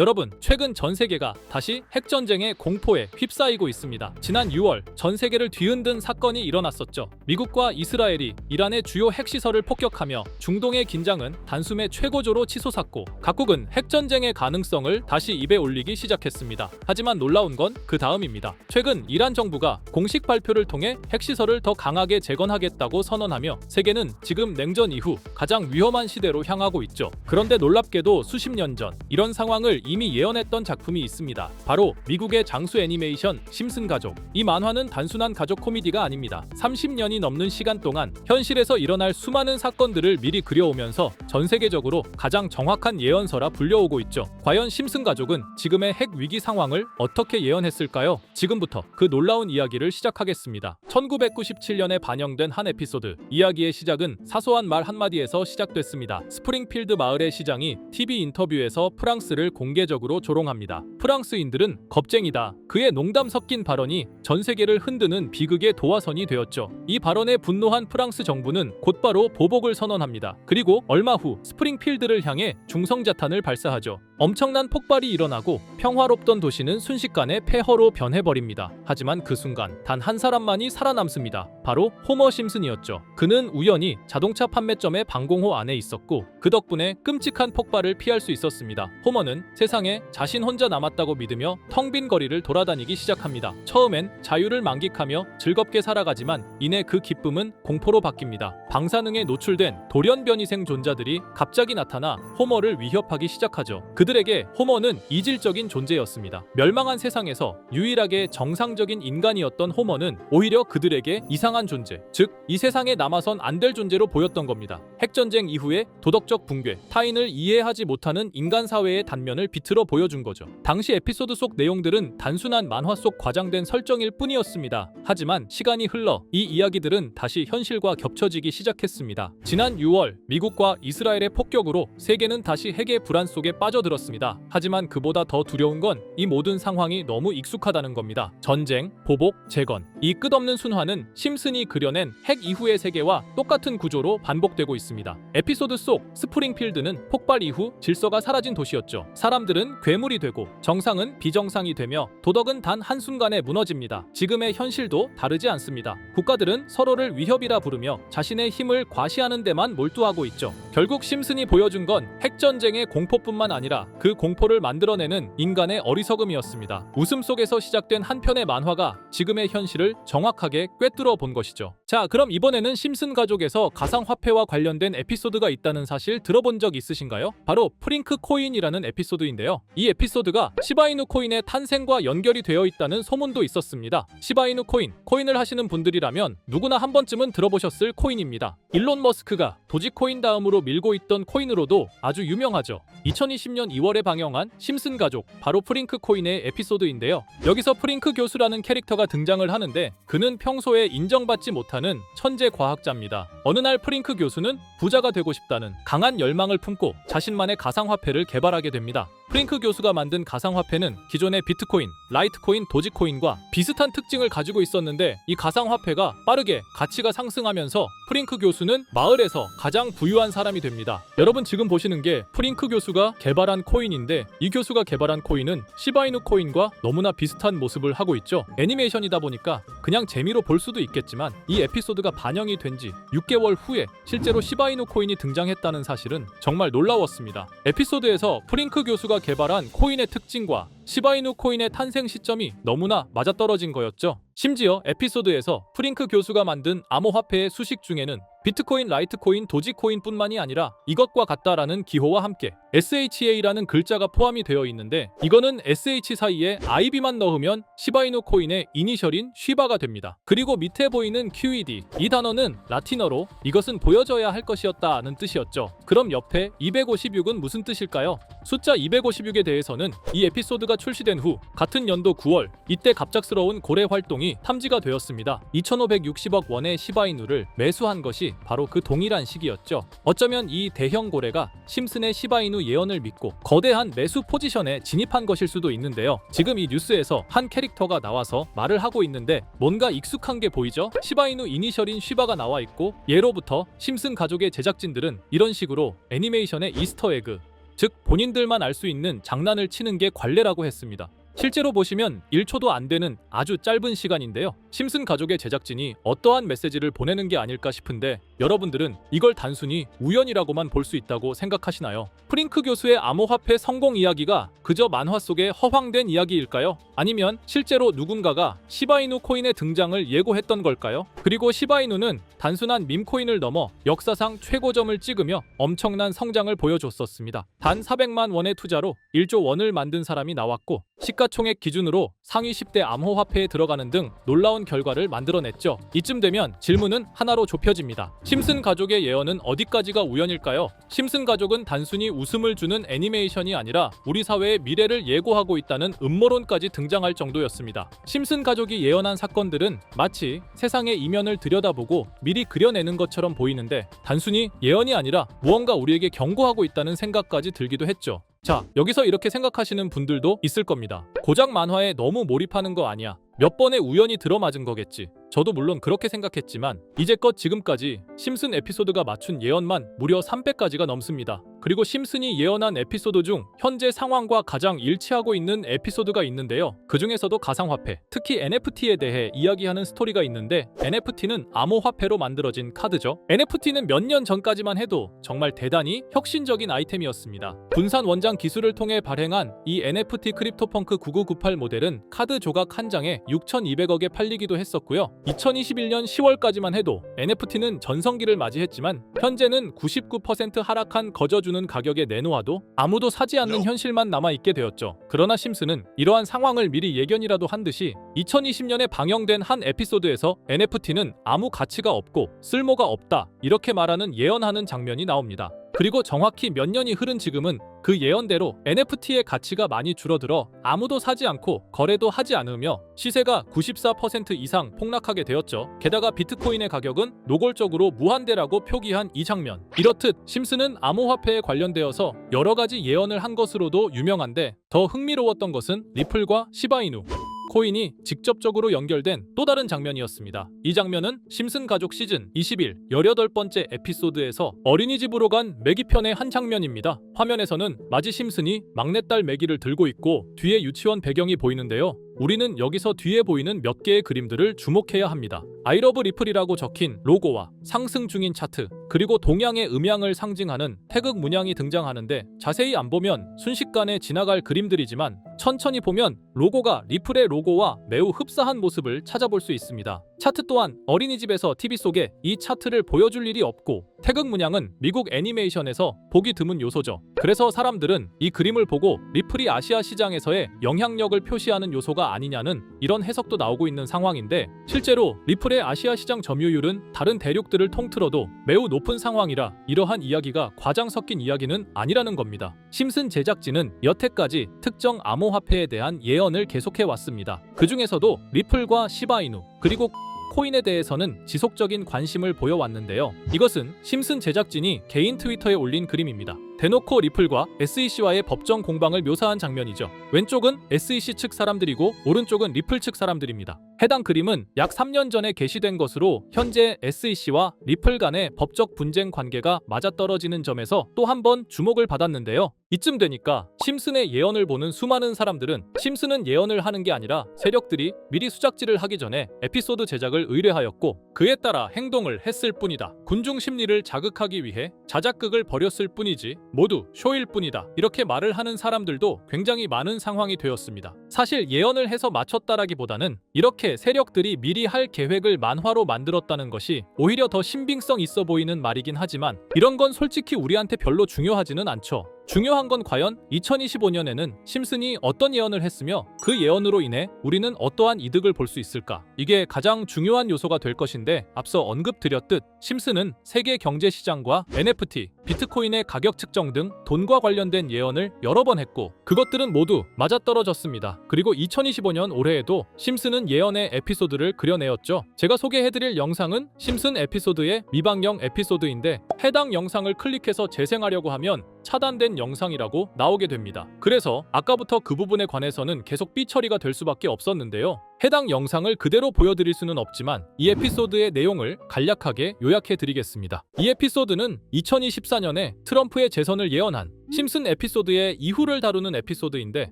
여러분, 최근 전 세계가 다시 핵전쟁의 공포에 휩싸이고 있습니다. 지난 6월 전 세계를 뒤흔든 사건이 일어났었죠. 미국과 이스라엘이 이란의 주요 핵시설을 폭격하며 중동의 긴장은 단숨에 최고조로 치솟았고 각국은 핵전쟁의 가능성을 다시 입에 올리기 시작했습니다. 하지만 놀라운 건 그 다음입니다. 최근 이란 정부가 공식 발표를 통해 핵시설을 더 강하게 재건하겠다고 선언하며 세계는 지금 냉전 이후 가장 위험한 시대로 향하고 있죠. 그런데 놀랍게도 수십 년 전 이런 상황을 이미 예언했던 작품이 있습니다. 바로 미국의 장수 애니메이션 심슨 가족. 이 만화는 단순한 가족 코미디가 아닙니다. 30년이 넘는 시간 동안 현실에서 일어날 수많은 사건들을 미리 그려오면서 전 세계적으로 가장 정확한 예언서라 불려오고 있죠. 과연 심슨 가족은 지금의 핵 위기 상황을 어떻게 예언했을까요? 지금부터 그 놀라운 이야기를 시작하겠습니다. 1997년에 반영된 한 에피소드. 이야기의 시작은 사소한 말 한마디에서 시작됐습니다. 스프링필드 마을의 시장이 TV 인터뷰에서 프랑스를 공개적으로 조롱합니다. 프랑스인들은 겁쟁이다. 그의 농담 섞인 발언이 전 세계를 흔드는 비극의 도화선이 되었죠. 이 발언에 분노한 프랑스 정부는 곧바로 보복을 선언합니다. 그리고 얼마 후 스프링필드를 향해 중성자탄을 발사하죠. 엄청난 폭발이 일어나고 평화롭던 도시는 순식간에 폐허로 변해버립니다. 하지만 그 순간 단 한 사람만이 살아남습니다. 바로 호머 심슨이었죠. 그는 우연히 자동차 판매점의 방공호 안에 있었고 그 덕분에 끔찍한 폭발을 피할 수 있었습니다. 호머는 세상에 자신 혼자 남았다고 믿으며 텅 빈 거리를 돌아다니기 시작합니다. 처음엔 자유를 만끽하며 즐겁게 살아가지만 이내 그 기쁨은 공포로 바뀝니다. 방사능에 노출된 돌연변이생 존재들이 갑자기 나타나 호머를 위협하기 시작하죠. 그들에게 호머는 이질적인 존재였습니다. 멸망한 세상에서 유일하게 정상적인 인간이었던 호머는 오히려 그들에게 이상한 존재, 즉 이 세상에 남아선 안 될 존재로 보였던 겁니다. 핵전쟁 이후에 도덕적 붕괴, 타인을 이해하지 못하는 인간 사회의 단면을 비틀어 보여준 거죠. 당시 에피소드 속 내용들은 단순한 만화 속 과장된 설정일 뿐이었습니다. 하지만 시간이 흘러 이 이야기들은 다시 현실과 겹쳐지기 시작했습니다. 지난 6월 미국과 이스라엘의 폭격으로 세계는 다시 핵의 불안 속에 빠져들었습니다. 하지만 그보다 더 두려운 건 이 모든 상황이 너무 익숙하다는 겁니다. 전쟁, 보복, 재건. 이 끝없는 순환은 심슨이 그려낸 핵 이후의 세계와 똑같은 구조로 반복되고 있습니다. 에피소드 속 스프링필드는 폭발 이후 질서가 사라진 도시였죠. 사람들은 괴물이 되고 정상은 비정상이 되며 도덕은 단 한순간에 무너집니다. 지금의 현실도 다르지 않습니다. 국가들은 서로를 위협이라 부르며 자신의 힘을 과시하는 데만 몰두하고 있죠. 결국 심슨이 보여준 건 핵전쟁의 공포뿐만 아니라 그 공포를 만들어내는 인간의 어리석음이었습니다. 웃음 속에서 시작된 한 편의 만화가 지금의 현실을 정확하게 꿰뚫어 본 것이죠. 자, 그럼 이번에는 심슨 가족에서 가상화폐와 관련된 에피소드가 있다는 사실 들어본 적 있으신가요? 바로 프링크 코인이라는 에피소드인데요. 이 에피소드가 시바이누 코인의 탄생과 연결이 되어 있다는 소문도 있었습니다. 시바이누 코인을 하시는 분들이라면 누구나 한 번쯤은 들어보셨을 코인입니다. 일론 머스크가 도지코인 다음으로 밀고 있던 코인으로도 아주 유명하죠. 2020년 2월에 방영한 심슨 가족, 바로 프링크 코인의 에피소드인데요. 여기서 프링크 교수라는 캐릭터가 등장을 하는데 그는 평소에 인정받지 못하는 천재 과학자입니다. 어느 날 프링크 교수는 부자가 되고 싶다는 강한 열망을 품고 자신만의 가상화폐를 개발하게 됩니다. 프링크 교수가 만든 가상화폐는 기존의 비트코인, 라이트코인, 도지코인과 비슷한 특징을 가지고 있었는데 이 가상화폐가 빠르게 가치가 상승하면서 프링크 교수는 마을에서 가장 부유한 사람이 됩니다. 여러분 지금 보시는 게 프링크 교수가 개발한 코인인데 이 교수가 개발한 코인은 시바이누 코인과 너무나 비슷한 모습을 하고 있죠. 애니메이션이다 보니까 그냥 재미로 볼 수도 있겠지만 이 에피소드가 반영이 된 지 6개월 후에 실제로 시바이누 코인이 등장했다는 사실은 정말 놀라웠습니다. 에피소드에서 프링크 교수가 개발한 코인의 특징과 시바이누 코인의 탄생 시점이 너무나 맞아떨어진 거였죠. 심지어 에피소드에서 프링크 교수가 만든 암호화폐의 수식 중에는 비트코인, 라이트코인, 도지코인뿐만이 아니라 이것과 같다라는 기호와 함께 SHA라는 글자가 포함이 되어 있는데 이거는 SH 사이에 IB만 넣으면 시바이누 코인의 이니셜인 쉬바가 됩니다. 그리고 밑에 보이는 QED, 이 단어는 라틴어로 이것은 보여져야 할 것이었다는 뜻이었죠. 그럼 옆에 256은 무슨 뜻일까요? 숫자 256에 대해서는 이 에피소드가 출시된 후 같은 연도 9월 이때 갑작스러운 고래 활동이 탐지가 되었습니다. 2560억 원의 시바이누를 매수한 것이 바로 그 동일한 시기였죠. 어쩌면 이 대형 고래가 심슨의 시바이누 예언을 믿고 거대한 매수 포지션에 진입한 것일 수도 있는데요. 지금 이 뉴스에서 한 캐릭터가 나와서 말을 하고 있는데 뭔가 익숙한 게 보이죠? 시바이누 이니셜인 쉬바가 나와 있고 예로부터 심슨 가족의 제작진들은 이런 식으로 애니메이션의 이스터에그, 즉 본인들만 알 수 있는 장난을 치는 게 관례라고 했습니다. 실제로 보시면 1초도 안 되는 아주 짧은 시간인데요. 심슨 가족의 제작진이 어떠한 메시지를 보내는 게 아닐까 싶은데 여러분들은 이걸 단순히 우연이라고만 볼 수 있다고 생각하시나요? 프링크 교수의 암호화폐 성공 이야기가 그저 만화 속의 허황된 이야기일까요? 아니면 실제로 누군가가 시바이누 코인의 등장을 예고했던 걸까요? 그리고 시바이누는 단순한 밈코인을 넘어 역사상 최고점을 찍으며 엄청난 성장을 보여줬었습니다. 단 400만 원의 투자로 1조 원을 만든 사람이 나왔고 시가총액 기준으로 상위 10대 암호화폐에 들어가는 등 놀라운 결과를 만들어냈죠. 이쯤 되면 질문은 하나로 좁혀집니다. 심슨 가족의 예언은 어디까지가 우연일까요? 심슨 가족은 단순히 웃음을 주는 애니메이션이 아니라 우리 사회의 미래를 예고하고 있다는 음모론까지 등장할 정도였습니다. 심슨 가족이 예언한 사건들은 마치 세상의 이면을 들여다보고 미리 그려내는 것처럼 보이는데 단순히 예언이 아니라 무언가 우리에게 경고하고 있다는 생각까지 들기도 했죠. 자, 여기서 이렇게 생각하시는 분들도 있을 겁니다. 고작 만화에 너무 몰입하는 거 아니야. 몇 번의 우연이 들어맞은 거겠지. 저도 물론 그렇게 생각했지만 이제껏 지금까지 심슨 에피소드가 맞춘 예언만 무려 300가지가 넘습니다. 그리고 심슨이 예언한 에피소드 중 현재 상황과 가장 일치하고 있는 에피소드가 있는데요. 그 중에서도 가상화폐, 특히 NFT에 대해 이야기하는 스토리가 있는데 NFT는 암호화폐로 만들어진 카드죠. NFT는 몇 년 전까지만 해도 정말 대단히 혁신적인 아이템이었습니다. 분산 원장 기술을 통해 발행한 이 NFT 크립토펑크 9998 모델은 카드 조각 한 장에 6,200억에 팔리기도 했었고요. 2021년 10월까지만 해도 NFT는 전성기를 맞이했지만 현재는 99% 하락한 거저주는 가격에 내놓아도 아무도 사지 않는 현실만 남아있게 되었죠. 그러나 심슨은 이러한 상황을 미리 예견이라도 한 듯이 2020년에 방영된 한 에피소드에서 NFT는 아무 가치가 없고 쓸모가 없다 이렇게 말하는 예언하는 장면이 나옵니다. 그리고 정확히 몇 년이 흐른 지금은 그 예언대로 NFT의 가치가 많이 줄어들어 아무도 사지 않고 거래도 하지 않으며 시세가 94% 이상 폭락하게 되었죠. 게다가 비트코인의 가격은 노골적으로 무한대라고 표기한 이 장면. 이렇듯 심슨은 암호화폐에 관련되어서 여러 가지 예언을 한 것으로도 유명한데 더 흥미로웠던 것은 리플과 시바이누 코인이 직접적으로 연결된 또 다른 장면이었습니다. 이 장면은 심슨 가족 시즌 21 18번째 에피소드에서 어린이집으로 간 매기 편의 한 장면입니다. 화면에서는 마지 심슨이 막내딸 매기를 들고 있고 뒤에 유치원 배경이 보이는데요. 우리는 여기서 뒤에 보이는 몇 개의 그림들을 주목해야 합니다. I love 리플이라고 적힌 로고와 상승 중인 차트, 그리고 동양의 음양을 상징하는 태극 문양이 등장하는데 자세히 안 보면 순식간에 지나갈 그림들이지만 천천히 보면 로고가 리플의 로고와 매우 흡사한 모습을 찾아볼 수 있습니다. 차트 또한 어린이집에서 TV 속에 이 차트를 보여줄 일이 없고 태극 문양은 미국 애니메이션에서 보기 드문 요소죠. 그래서 사람들은 이 그림을 보고 리플이 아시아 시장에서의 영향력을 표시하는 요소가 아니냐는 이런 해석도 나오고 있는 상황인데 실제로 리플의 아시아 시장 점유율은 다른 대륙들을 통틀어도 매우 높은 상황이라 이러한 이야기가 과장 섞인 이야기는 아니라는 겁니다. 심슨 제작진은 여태까지 특정 암호화폐에 대한 예언을 계속해 왔습니다. 그 중에서도 리플과 시바이누 그리고 코인에 대해서는 지속적인 관심을 보여왔는데요. 이것은 심슨 제작진이 개인 트위터에 올린 그림입니다. 대놓고 리플과 SEC와의 법정 공방을 묘사한 장면이죠. 왼쪽은 SEC 측 사람들이고 오른쪽은 리플 측 사람들입니다. 해당 그림은 약 3년 전에 게시된 것으로 현재 SEC와 리플 간의 법적 분쟁 관계가 맞아떨어지는 점에서 또 한 번 주목을 받았는데요. 이쯤 되니까 심슨의 예언을 보는 수많은 사람들은 심슨은 예언을 하는 게 아니라 세력들이 미리 수작질을 하기 전에 에피소드 제작을 의뢰하였고 그에 따라 행동을 했을 뿐이다. 군중 심리를 자극하기 위해 자작극을 벌였을 뿐이지 모두 쇼일 뿐이다. 이렇게 말을 하는 사람들도 굉장히 많은 상황이 되었습니다. 사실 예언을 해서 맞췄다라기보다는 이렇게 세력들이 미리 할 계획을 만화로 만들었다는 것이 오히려 더 신빙성 있어 보이는 말이긴 하지만 이런 건 솔직히 우리한테 별로 중요하지는 않죠. 중요한 건 과연 2025년에는 심슨이 어떤 예언을 했으며 그 예언으로 인해 우리는 어떠한 이득을 볼 수 있을까? 이게 가장 중요한 요소가 될 것인데 앞서 언급드렸듯 심슨은 세계 경제 시장과 NFT, 비트코인의 가격 측정 등 돈과 관련된 예언을 여러 번 했고 그것들은 모두 맞아떨어졌습니다. 그리고 2025년 올해에도 심슨은 예언의 에피소드를 그려내었죠. 제가 소개해드릴 영상은 심슨 에피소드의 미방영 에피소드인데 해당 영상을 클릭해서 재생하려고 하면 차단된 영상이라고 나오게 됩니다. 그래서 아까부터 그 부분에 관해서는 계속 삐처리가 될 수밖에 없었는데요. 해당 영상을 그대로 보여드릴 수는 없지만 이 에피소드의 내용을 간략하게 요약해드리겠습니다. 이 에피소드는 2024년에 트럼프의 재선을 예언한 심슨 에피소드의 이후를 다루는 에피소드인데,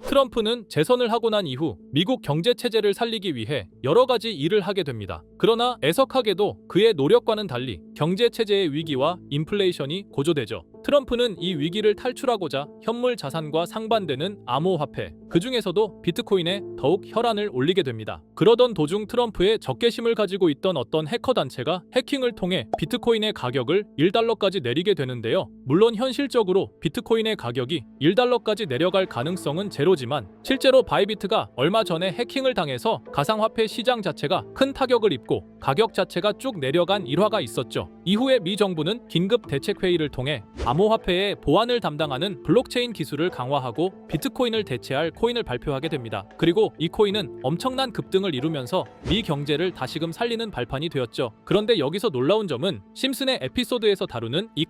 트럼프는 재선을 하고 난 이후 미국 경제 체제를 살리기 위해 여러 가지 일을 하게 됩니다. 그러나 애석하게도 그의 노력과는 달리 경제 체제의 위기와 인플레이션이 고조되죠. 트럼프는 이 위기를 탈출하고자 현물 자산과 상반되는 암호화폐, 그 중에서도 비트코인에 더욱 혈안을 올리게 됩니다. 그러던 도중 트럼프의 적개심을 가지고 있던 어떤 해커 단체가 해킹을 통해 비트코인의 가격을 1달러까지 내리게 되는데요. 물론 현실적으로 비트코인의 가격이 1달러까지 내려갈 가능성은 제로지만, 실제로 바이비트가 얼마 전에 해킹을 당해서 가상화폐 시장 자체가 큰 타격을 입고 가격 자체가 쭉 내려간 일화가 있었죠. 이후에 미 정부는 긴급 대책회의를 통해 암호화폐의 보안을 담당하는 블록체인 기술을 강화하고 비트코인을 대체할 코인을 발표하게 됩니다. 그리고 이 코인은 엄청난 급등을 이루면서 미 경제를 다시금 살리는 발판이 되었죠. 그런데 여기서 놀라운 점은 심슨의 에피소드에서 다루는 이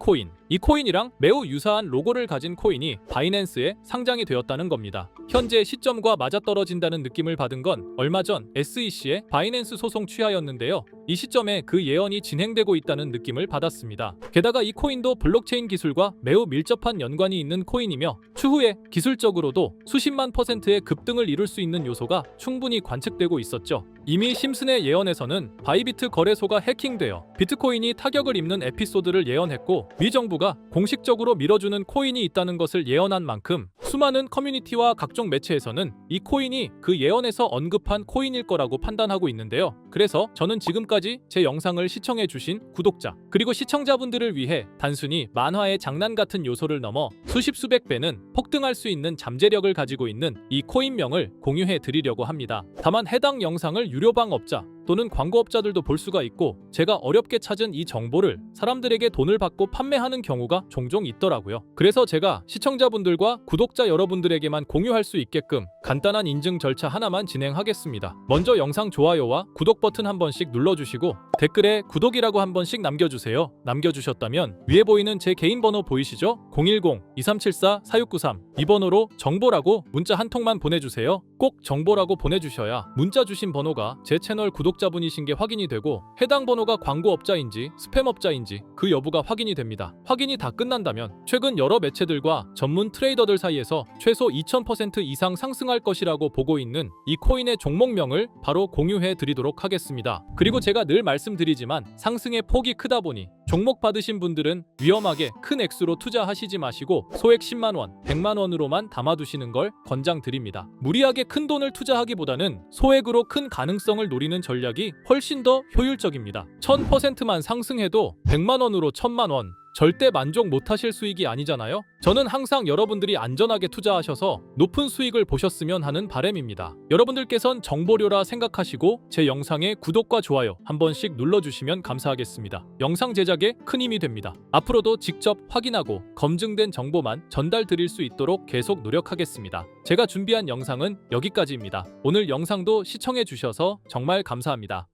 코인이랑 매우 유사한 로고를 가진 코인이 바이낸스에 상장이 되었다는 겁니다. 현재 시점과 맞아떨어진다는 느낌을 받은 건 얼마 전 SEC의 바이낸스 소송 취하였는데요. 이 시점에 그 예언이 진행되고 있다는 느낌을 받았습니다. 게다가 이 코인도 블록체인 기술과 매우 밀접한 연관이 있는 코인이며, 추후에 기술적으로도 수십만 %의 급등을 이룰 수 있는 요소가 충분히 관측되고 있었죠. 이미 심슨의 예언에서는 바이비트 거래소가 해킹되어 비트코인이 타격을 입는 에피소드를 예언했고, 미 정부가 공식적으로 밀어주는 코인이 있다는 것을 예언한 만큼 수많은 커뮤니티와 각종 매체에서는 이 코인이 그 예언에서 언급한 코인일 거라고 판단하고 있는데요. 그래서 저는 지금까지 제 영상을 시청해주신 구독자 그리고 시청자분들을 위해 단순히 만화의 장난 같은 요소를 넘어 수십 수백 배는 폭등할 수 있는 잠재력을 가지고 있는 이 코인명을 공유해 드리려고 합니다. 다만 해당 영상을 유료방업자 또는 광고업자들도 볼 수가 있고, 제가 어렵게 찾은 이 정보를 사람들에게 돈을 받고 판매하는 경우가 종종 있더라고요. 그래서 제가 시청자분들과 구독자 여러분들에게만 공유할 수 있게끔 간단한 인증 절차 하나만 진행하겠습니다. 먼저 영상 좋아요와 구독 버튼 한 번씩 눌러주시고 댓글에 구독이라고 한 번씩 남겨주세요. 남겨주셨다면 위에 보이는 제 개인 번호 보이시죠? 010-2374-4693 이 번호로 정보라고 문자 한 통만 보내주세요. 꼭 정보라고 보내주셔야 문자 주신 번호가 제 채널 구독자분이신 게 확인이 되고, 해당 번호가 광고업자인지 스팸업자인지 그 여부가 확인이 됩니다. 확인이 다 끝난다면 최근 여러 매체들과 전문 트레이더들 사이에서 최소 2000% 이상 상승할 것이라고 보고 있는 이 코인의 종목명을 바로 공유해 드리도록 하겠습니다. 그리고 제가 늘 말씀드리지만 상승의 폭이 크다 보니 종목 받으신 분들은 위험하게 큰 액수로 투자하시지 마시고 소액 10만원, 100만원으로만 담아두시는 걸 권장드립니다. 무리하게 큰 돈을 투자하기보다는 소액으로 큰 가능성을 노리는 전략이 훨씬 더 효율적입니다. 1000%만 상승해도 100만원으로 1000만원, 절대 만족 못하실 수익이 아니잖아요. 저는 항상 여러분들이 안전하게 투자하셔서 높은 수익을 보셨으면 하는 바람입니다. 여러분들께선 정보료라 생각하시고 제 영상에 구독과 좋아요 한 번씩 눌러주시면 감사하겠습니다. 영상 제작에 큰 힘이 됩니다. 앞으로도 직접 확인하고 검증된 정보만 전달 드릴 수 있도록 계속 노력하겠습니다. 제가 준비한 영상은 여기까지입니다. 오늘 영상도 시청해 주셔서 정말 감사합니다.